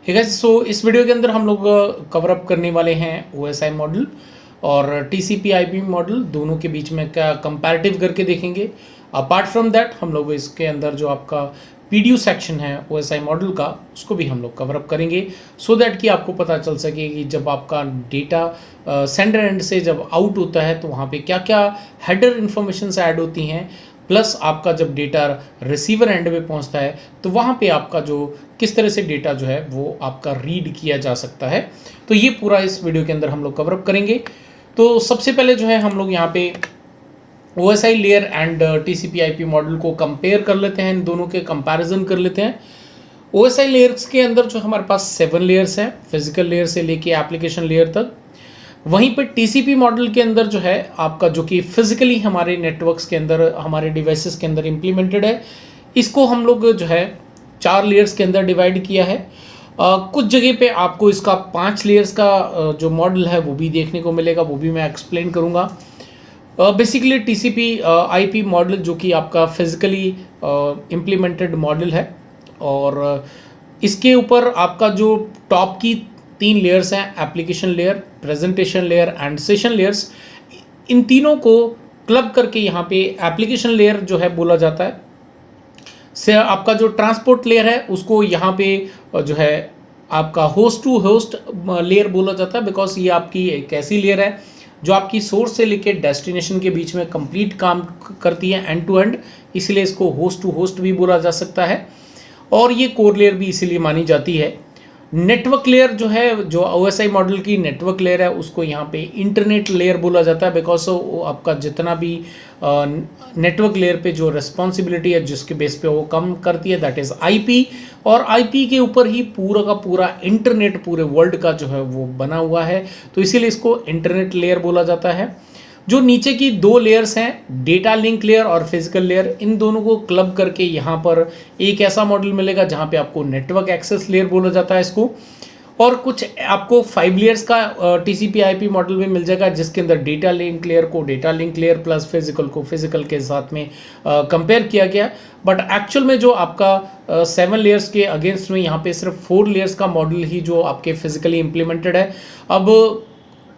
ठीक है। सो इस वीडियो के अंदर हम लोग कवर अप करने वाले हैं OSI मॉडल और TCP IP मॉडल, दोनों के बीच में क्या कंपैरेटिव करके देखेंगे। अपार्ट फ्रॉम दैट हम लोग इसके अंदर जो आपका PDU सेक्शन है OSI मॉडल का, उसको भी हम लोग कवर अप करेंगे सो दैट कि आपको पता चल सके कि जब आपका डेटा सेंडर एंड से जब आउट होता है तो वहाँ पे क्या क्या हेडर इन्फॉर्मेशन ऐड होती हैं, प्लस आपका जब डेटा रिसीवर एंड पे पहुंचता है तो वहाँ पे आपका जो किस तरह से डेटा जो है वो आपका रीड किया जा सकता है। तो ये पूरा इस वीडियो के अंदर हम लोग कवर अप करेंगे। तो सबसे पहले जो है हम लोग यहाँ पे OSI layer and TCP IP model को कंपेयर कर लेते हैं, इन दोनों के कंपैरिजन कर लेते हैं। OSI लेयर्स के अंदर जो हमारे पास 7 लेयर्स हैं, फिजिकल लेयर से लेके एप्लीकेशन लेयर तक। वहीं पर TCP मॉडल के अंदर जो है आपका, जो कि फिजिकली हमारे नेटवर्क्स के अंदर, हमारे डिवाइसेस के अंदर इम्प्लीमेंटेड है, इसको हम लोग जो है 4 लेयर्स के अंदर डिवाइड किया है। कुछ जगह पे आपको इसका 5 लेयर्स का जो मॉडल है वो भी देखने को मिलेगा, वो भी मैं एक्सप्लेन करूँगा। बेसिकली TCP IP मॉडल जो कि आपका फिजिकली इम्प्लीमेंटेड मॉडल है, और इसके ऊपर आपका जो टॉप की 3 लेयर्स हैं, application layer, presentation layer and session layers, इन तीनों को क्लब करके यहाँ पे एप्लीकेशन लेयर जो है बोला जाता है। से आपका जो ट्रांसपोर्ट लेयर है उसको यहाँ पे जो है आपका होस्ट टू होस्ट लेयर बोला जाता है, बिकॉज ये आपकी एक ऐसी लेयर है जो आपकी सोर्स से लेके डेस्टिनेशन के बीच में कंप्लीट काम करती है, एंड टू एंड, इसलिए इसको होस्ट टू होस्ट भी बोला जा सकता है। और ये कोर लेयर भी इसीलिए मानी जाती है। नेटवर्क लेयर जो है, जो OSI मॉडल की नेटवर्क लेयर है, उसको यहाँ पे इंटरनेट लेयर बोला जाता है, बिकॉज आपका जितना भी नेटवर्क लेयर पे जो रिस्पॉन्सिबिलिटी है जिसके बेस पे वो कम करती है, दैट इज़ IP। और IP के ऊपर ही पूरा का पूरा इंटरनेट पूरे वर्ल्ड का जो है वो बना हुआ है, तो इसीलिए इसको इंटरनेट लेयर बोला जाता है। जो नीचे की 2 लेयर्स हैं, डेटा लिंक लेयर और फिजिकल लेयर, इन दोनों को क्लब करके यहाँ पर एक ऐसा मॉडल मिलेगा जहाँ पे आपको नेटवर्क एक्सेस लेयर बोला जाता है इसको। और कुछ आपको 5 लेयर्स का TCP IP मॉडल भी मिल जाएगा, जिसके अंदर डेटा लिंक लेयर को data link layer plus physical को फिजिकल के साथ में कंपेयर किया गया। बट एक्चुअल में जो आपका 7 लेयर्स के अगेंस्ट में यहाँ पे सिर्फ 4 लेयर्स का मॉडल ही जो आपके फिजिकली इम्प्लीमेंटेड है। अब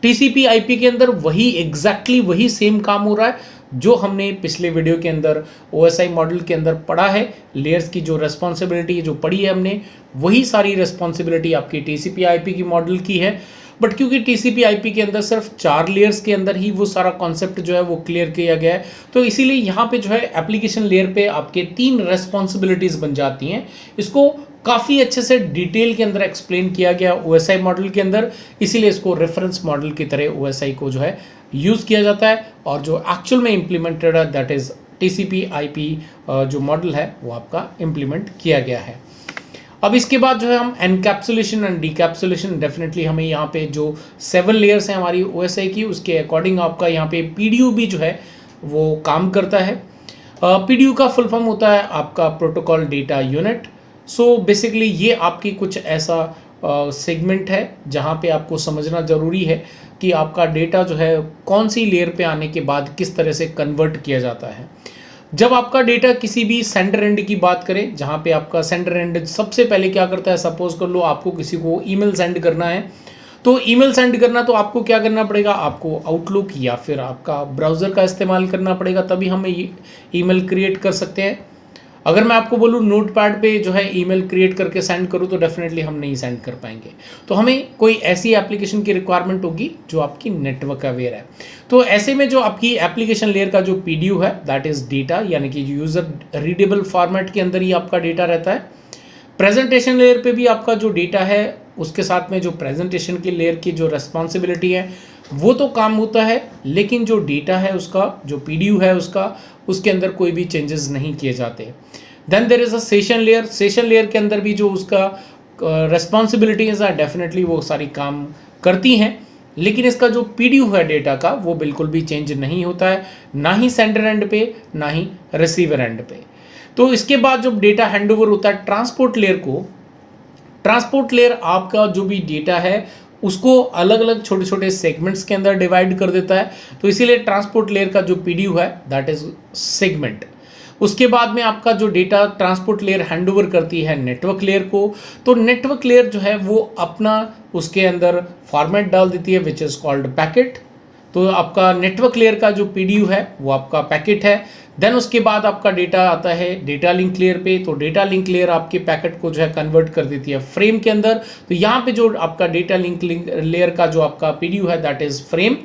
TCP IP के अंदर वही एग्जैक्टली वही सेम काम हो रहा है जो हमने पिछले वीडियो के अंदर OSI मॉडल के अंदर पढ़ा है। लेयर्स की जो रेस्पॉन्सिबिलिटी जो पढ़ी है हमने, वही सारी रेस्पॉन्सिबिलिटी आपकी TCP IP की मॉडल की है। बट क्योंकि TCP IP के अंदर सिर्फ 4 लेयर्स के अंदर ही वो सारा कॉन्सेप्ट जो है वो क्लियर किया गया है, तो इसीलिए यहाँ पे जो है एप्लीकेशन लेयर पे आपके 3 रेस्पॉन्सिबिलिटीज़ बन जाती हैं। इसको काफ़ी अच्छे से डिटेल के अंदर एक्सप्लेन किया गया OSI मॉडल के अंदर, इसीलिए इसको रेफरेंस मॉडल की तरह OSI को जो है यूज़ किया जाता है। और जो एक्चुअल में इम्प्लीमेंटेड है, दैट इज़ TCP IP जो मॉडल है वो आपका इम्प्लीमेंट किया गया है। अब इसके बाद जो है हम एनकैप्सुलेशन एंड डीकैप्सुलेशन, डेफिनेटली हमें यहाँ पे जो 7 लेयर्स हैं हमारी OSI की, उसके अकॉर्डिंग आपका यहाँ पे PDU भी जो है वो काम करता है। PDU का फुल फॉर्म होता है आपका protocol data unit. So basically ये आपकी कुछ ऐसा सेगमेंट है जहाँ पे आपको समझना ज़रूरी है कि आपका डेटा जो है कौन सी लेयर पे आने के बाद किस तरह से कन्वर्ट किया जाता है। जब आपका डेटा किसी भी सेंडर एंड की बात करें, जहाँ पे आपका सेंडर एंड सबसे पहले क्या करता है, सपोज कर लो आपको किसी को ईमेल सेंड करना है, तो ईमेल सेंड करना तो आपको क्या करना पड़ेगा, आपको आउटलुक या फिर आपका ब्राउज़र का इस्तेमाल करना पड़ेगा, तभी हम ईमेल क्रिएट कर सकते हैं। अगर मैं आपको बोलूँ नोटपैड पे जो है ईमेल क्रिएट करके सेंड करूँ, तो डेफिनेटली हम नहीं सेंड कर पाएंगे। तो हमें कोई ऐसी एप्लीकेशन की रिक्वायरमेंट होगी जो आपकी नेटवर्क अवेयर है। तो ऐसे में जो आपकी एप्लीकेशन लेयर का जो PDU है, दैट इज़ डेटा, यानी कि यूज़र रीडेबल फॉर्मेट के अंदर ही आपका डेटा रहता है। प्रेजेंटेशन लेयर पे भी आपका जो डेटा है, उसके साथ में जो प्रेजेंटेशन की लेयर की जो रेस्पॉन्सिबिलिटी है वो तो काम होता है, लेकिन जो डेटा है उसका, जो PDU है उसका, उसके अंदर कोई भी चेंजेस नहीं किए जाते। Then there is a session layer. Session layer के अंदर भी जो उसका रेस्पॉन्सिबिलिटीज़ है, डेफिनेटली वो सारी काम करती हैं, लेकिन इसका जो PDU है डेटा का, वो बिल्कुल भी चेंज नहीं होता है, ना ही सेंडर एंड पे ना ही रिसीवर एंड पे। तो इसके बाद जब डेटा हैंडओवर होता है ट्रांसपोर्ट लेयर को, ट्रांसपोर्ट लेयर आपका जो भी डेटा है उसको अलग अलग छोटे छोटे सेगमेंट्स के अंदर डिवाइड कर देता है। तो इसीलिए ट्रांसपोर्ट लेयर का जो PDU है, दैट इज सेगमेंट। उसके बाद में आपका जो data transport layer hand over करती है नेटवर्क लेयर को। तो नेटवर्क लेयर जो है वो अपना उसके अंदर फॉर्मेट डाल देती है विच इज़ कॉल्ड पैकेट। तो आपका नेटवर्क लेयर का जो पीडीयू है वो आपका पैकेट है। देन उसके बाद आपका डेटा आता है डेटा लिंक लेयर पे। तो डेटा लिंक लेयर आपके पैकेट को जो है कन्वर्ट कर देती है फ्रेम के अंदर। तो यहाँ पे जो आपका डेटा लिंक लेयर का जो आपका पीडीयू है दैट इज फ्रेम।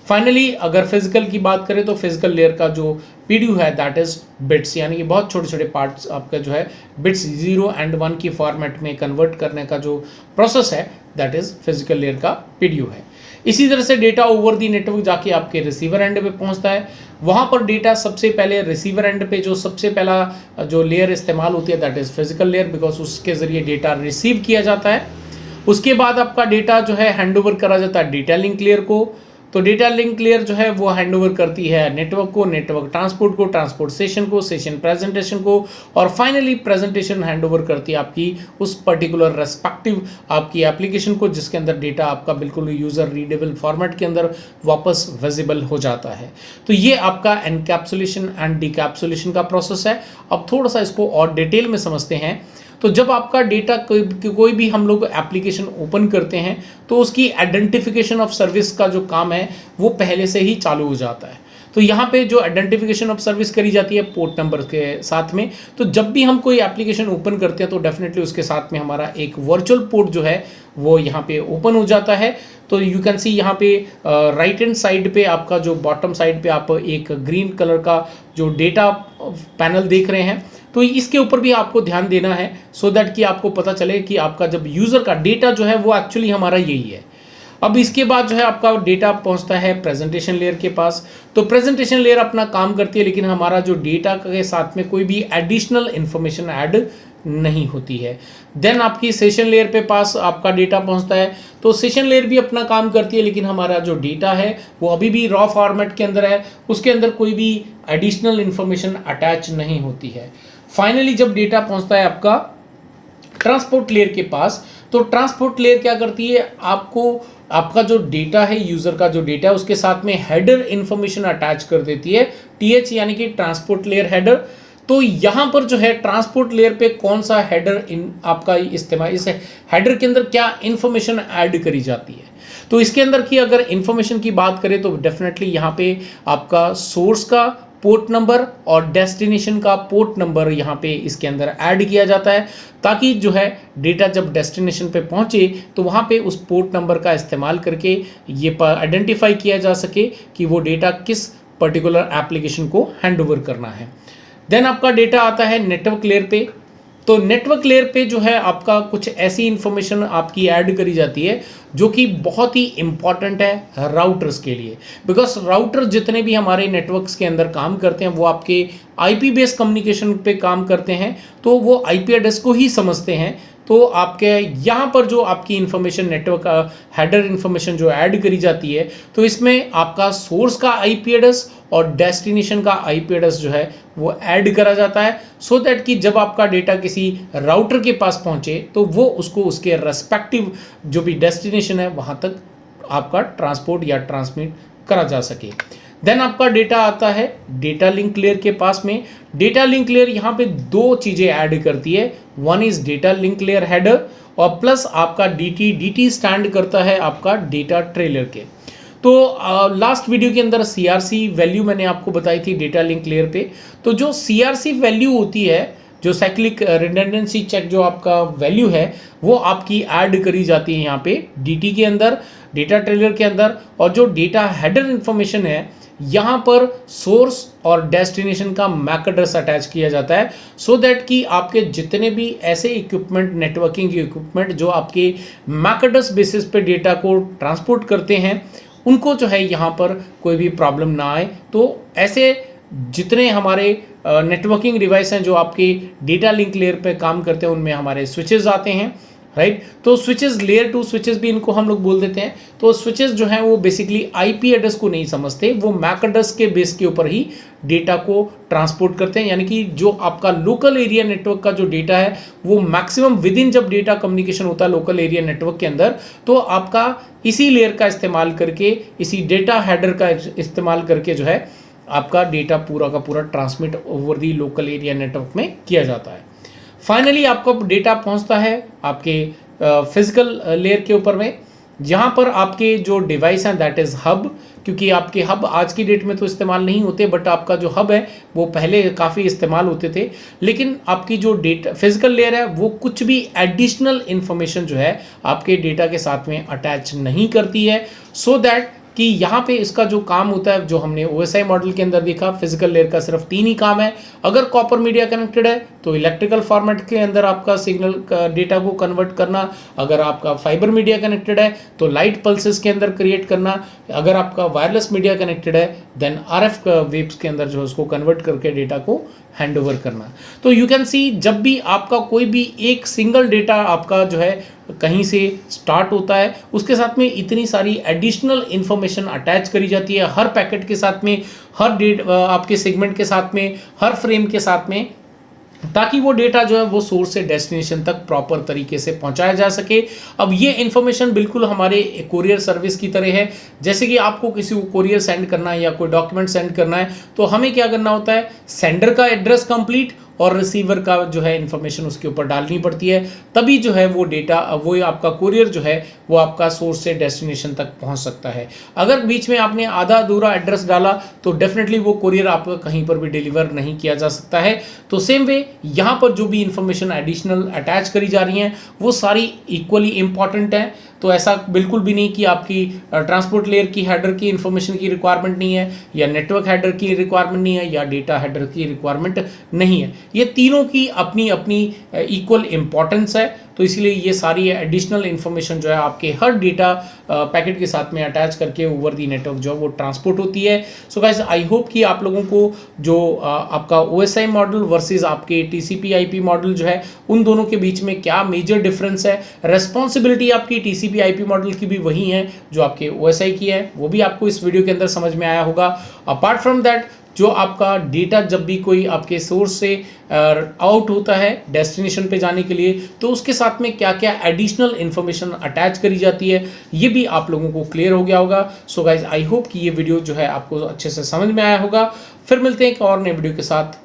फाइनली अगर फिजिकल की बात करें तो फिजिकल लेयर का जो पीडीयू है दैट इज बिट्स, यानी कि बहुत छोटे छोटे पार्ट्स आपका जो है बिट्स 0 and 1 की फॉर्मेट में कन्वर्ट करने का जो प्रोसेस है दैट इज फिजिकल लेयर का पीडीयू है। इसी तरह से डेटा ओवर दी नेटवर्क जाके आपके रिसीवर एंड पे पहुंचता है। वहां पर डेटा सबसे पहले रिसीवर एंड पे जो सबसे पहला जो लेयर इस्तेमाल होती है that is physical layer, because उसके जरिए डेटा रिसीव किया जाता है। उसके बाद आपका डेटा जो है हैंड ओवर करा जाता है डेटा लिंक लेयर को। तो डेटा लिंक लेयर जो है वो हैंड ओवर करती है नेटवर्क को, नेटवर्क ट्रांसपोर्ट को, ट्रांसपोर्ट सेशन को, सेशन प्रेजेंटेशन को, और फाइनली प्रेजेंटेशन हैंड ओवर करती है आपकी उस पर्टिकुलर रेस्पेक्टिव आपकी एप्लीकेशन को जिसके अंदर डेटा आपका बिल्कुल यूजर रीडेबल फॉर्मेट के अंदर वापस विजिबल हो जाता है। तो ये आपका एनकैप्सुलेशन एंड डिकैप्सुलेशन का प्रोसेस है। अब थोड़ा सा इसको और डिटेल में समझते हैं। तो जब आपका डेटा कोई भी हम लोग एप्लीकेशन ओपन करते हैं तो उसकी आइडेंटिफिकेशन ऑफ सर्विस का जो काम है वो पहले से ही चालू हो जाता है। तो यहाँ पे जो आइडेंटिफिकेशन ऑफ सर्विस करी जाती है पोर्ट नंबर के साथ में। तो जब भी हम कोई एप्लीकेशन ओपन करते हैं तो डेफिनेटली उसके साथ में हमारा एक वर्चुअल पोर्ट जो है वो यहाँ पे ओपन हो जाता है। तो यू कैन सी यहाँ पे राइट हैंड साइड पे आपका जो बॉटम साइड पे आप एक ग्रीन कलर का जो डेटा पैनल देख रहे हैं, तो इसके ऊपर भी आपको ध्यान देना है सो दैट कि आपको पता चले कि आपका जब यूज़र का डेटा जो है वो एक्चुअली हमारा यही है। अब इसके बाद जो है आपका डेटा पहुंचता है प्रेजेंटेशन लेयर के पास। तो प्रेजेंटेशन लेयर अपना काम करती है लेकिन हमारा जो डेटा के साथ में कोई भी एडिशनल इंफॉर्मेशन ऐड नहीं होती है। देन आपकी सेशन लेयर पे पास आपका डेटा पहुंचता है। तो सेशन लेयर भी अपना काम करती है लेकिन हमारा जो डेटा है वो अभी भी रॉ फॉर्मेट के अंदर है, उसके अंदर कोई भी एडिशनल इंफॉर्मेशन अटैच नहीं होती है। फाइनली जब डेटा पहुंचता है आपका ट्रांसपोर्ट लेयर के पास, तो ट्रांसपोर्ट लेयर क्या करती है, आपको आपका जो डेटा है यूजर का जो डेटा है उसके साथ में हेडर इंफॉर्मेशन अटैच कर देती है, टीएच यानी कि ट्रांसपोर्ट लेयर हेडर। तो यहाँ पर जो है ट्रांसपोर्ट लेयर पे कौन सा हेडर आपका इस्तेमाल, इस हेडर के अंदर क्या इंफॉर्मेशन ऐड करी जाती है। तो इसके अंदर की अगर इंफॉर्मेशन की बात करें तो डेफिनेटली यहाँ पे आपका सोर्स का पोर्ट नंबर और डेस्टिनेशन का पोर्ट नंबर यहाँ पे इसके अंदर ऐड किया जाता है, ताकि जो है डेटा जब डेस्टिनेशन पे पहुँचे तो वहाँ पे उस पोर्ट नंबर का इस्तेमाल करके ये आइडेंटिफाई किया जा सके कि वो डेटा किस पर्टिकुलर एप्लीकेशन को हैंड ओवर करना है। देन आपका डेटा आता है नेटवर्क लेयर पे। तो नेटवर्क लेयर पे जो है आपका कुछ ऐसी इंफॉर्मेशन आपकी ऐड करी जाती है जो कि बहुत ही इंपॉर्टेंट है राउटर्स के लिए, बिकॉज राउटर जितने भी हमारे नेटवर्क्स के अंदर काम करते हैं वो आपके आईपी बेस्ड कम्युनिकेशन पे काम करते हैं, तो वो आईपी एड्रेस को ही समझते हैं। तो आपके यहाँ पर जो आपकी इंफॉर्मेशन नेटवर्क हेडर इंफॉर्मेशन जो ऐड करी जाती है, तो इसमें आपका सोर्स का आईपी एड्रेस और डेस्टिनेशन का आईपी एड्रेस जो है वो ऐड करा जाता है, सो दैट कि जब आपका डेटा किसी राउटर के पास पहुंचे तो वो उसको उसके रेस्पेक्टिव जो भी डेस्टिनेशन है वहां तक आपका ट्रांसपोर्ट या ट्रांसमिट करा जा सके। देन आपका डेटा आता है डेटा लिंक लेयर के पास में। डेटा लिंक लेयर यहाँ पे दो चीज़ें ऐड करती है, one is data link layer header और प्लस आपका डी स्टैंड करता है आपका डेटा ट्रेलर के। तो लास्ट वीडियो के अंदर सीआरसी वैल्यू मैंने आपको बताई थी डेटा लिंक लेयर पे। तो जो सीआरसी वैल्यू होती है, जो साइक्लिक रिडंडेंसी चेक जो आपका वैल्यू है, वो आपकी ऐड करी जाती है यहाँ पे डीटी के अंदर, डेटा ट्रेलर के अंदर। और जो डेटा हेडर इंफॉर्मेशन है यहाँ पर सोर्स और डेस्टिनेशन का मैक एड्रेस अटैच किया जाता है, सो दैट कि आपके जितने भी ऐसे इक्विपमेंट, नेटवर्किंग इक्विपमेंट जो आपके मैक एड्रेस बेसिस पे डेटा को ट्रांसपोर्ट करते हैं, उनको जो है यहाँ पर कोई भी प्रॉब्लम ना आए। तो ऐसे जितने हमारे नेटवर्किंग डिवाइस हैं जो आपके डेटा लिंक लेयर पे काम करते हैं, उनमें हमारे स्विचेस आते हैं, राइट। तो स्विचेस लेयर 2 स्विचेस भी इनको हम लोग बोल देते हैं। तो स्विचेस जो हैं वो बेसिकली आईपी एड्रेस को नहीं समझते, वो मैक एड्रेस के बेस के ऊपर ही डेटा को ट्रांसपोर्ट करते हैं। यानी कि जो आपका लोकल एरिया नेटवर्क का जो डेटा है वो मैक्सिमम विद इन जब डेटा कम्युनिकेशन होता है लोकल एरिया नेटवर्क के अंदर, तो आपका इसी लेयर का इस्तेमाल करके, इसी डेटा हेडर का इस्तेमाल करके जो है आपका डेटा पूरा का पूरा transmit over the local area network में किया जाता है। फाइनली आपका डेटा पहुंचता है आपके फिजिकल लेयर के ऊपर में, जहां पर आपके जो डिवाइस हैं दैट इज़ हब, क्योंकि आपके हब आज की डेट में तो इस्तेमाल नहीं होते, बट आपका जो हब है वो पहले काफ़ी इस्तेमाल होते थे। लेकिन आपकी जो डेटा फिजिकल लेयर है वो कुछ भी एडिशनल इंफॉर्मेशन जो है आपके डेटा के साथ में अटैच नहीं करती है, सो दैट कि यहाँ पे इसका जो काम होता है, जो हमने OSI मॉडल के अंदर देखा, फिजिकल लेयर का सिर्फ 3 ही काम है। अगर कॉपर मीडिया कनेक्टेड है तो इलेक्ट्रिकल फॉर्मेट के अंदर आपका सिग्नल का डेटा को कन्वर्ट करना, अगर आपका फाइबर मीडिया कनेक्टेड है तो लाइट पल्सेस के अंदर क्रिएट करना, अगर आपका वायरलेस मीडिया कनेक्टेड है देन RF वेव्स के अंदर जो है उसको कन्वर्ट करके डेटा को हैंड ओवर करना। तो यू कैन सी, जब भी आपका कोई भी एक सिंगल डेटा आपका जो है कहीं से स्टार्ट होता है, उसके साथ में इतनी सारी एडिशनल इंफॉर्मेशन अटैच करी जाती है, हर पैकेट के साथ में, हर डेट आपके सेगमेंट के साथ में, हर फ्रेम के साथ में, ताकि वो डेटा जो है वो सोर्स से डेस्टिनेशन तक प्रॉपर तरीके से पहुंचाया जा सके। अब ये इन्फॉर्मेशन बिल्कुल हमारे कोरियर सर्विस की तरह है। जैसे कि आपको किसी को कोरियर सेंड करना है या कोई डॉक्यूमेंट सेंड करना है, तो हमें क्या करना होता है, सेंडर का एड्रेस कंप्लीट और रिसीवर का जो है इन्फॉर्मेशन उसके ऊपर डालनी पड़ती है, तभी जो है वो डेटा, वो आपका कोरियर जो है वो आपका सोर्स से डेस्टिनेशन तक पहुंच सकता है। अगर बीच में आपने आधा अधूरा एड्रेस डाला तो डेफिनेटली वो कोरियर आपका कहीं पर भी डिलीवर नहीं किया जा सकता है। तो सेम वे यहाँ पर जो भी इंफॉर्मेशन एडिशनल अटैच करी जा रही हैं वो सारी इक्वली इंपॉर्टेंट है। तो ऐसा बिल्कुल भी नहीं कि आपकी ट्रांसपोर्ट लेयर की हेडर की इंफॉर्मेशन की रिक्वायरमेंट नहीं है, या नेटवर्क हेडर की रिक्वायरमेंट नहीं है, या डेटा हेडर की रिक्वायरमेंट नहीं है। ये तीनों की अपनी अपनी इक्वल इंपॉर्टेंस है। तो इसलिए ये सारी एडिशनल इंफॉर्मेशन जो है आपके हर डेटा पैकेट के साथ में अटैच करके ओवर दी नेटवर्क जो है वो ट्रांसपोर्ट होती है। सो गाइस, आई होप कि आप लोगों को जो आपका OSI मॉडल वर्सेस आपके TCP/IP मॉडल जो है, उन दोनों के बीच में क्या मेजर डिफरेंस है, रेस्पॉन्सिबिलिटी आपकी TCP/IP मॉडल की भी वही है जो आपके OSI की है, वो भी आपको इस वीडियो के अंदर समझ में आया होगा। अपार्ट फ्रॉम दैट, जो आपका डेटा जब भी कोई आपके सोर्स से आउट होता है डेस्टिनेशन पे जाने के लिए, तो उसके साथ में क्या क्या एडिशनल इंफॉर्मेशन अटैच करी जाती है, ये भी आप लोगों को क्लियर हो गया होगा। सो गाइज, आई होप कि ये वीडियो जो है आपको अच्छे से समझ में आया होगा। फिर मिलते हैं एक और नए वीडियो के साथ।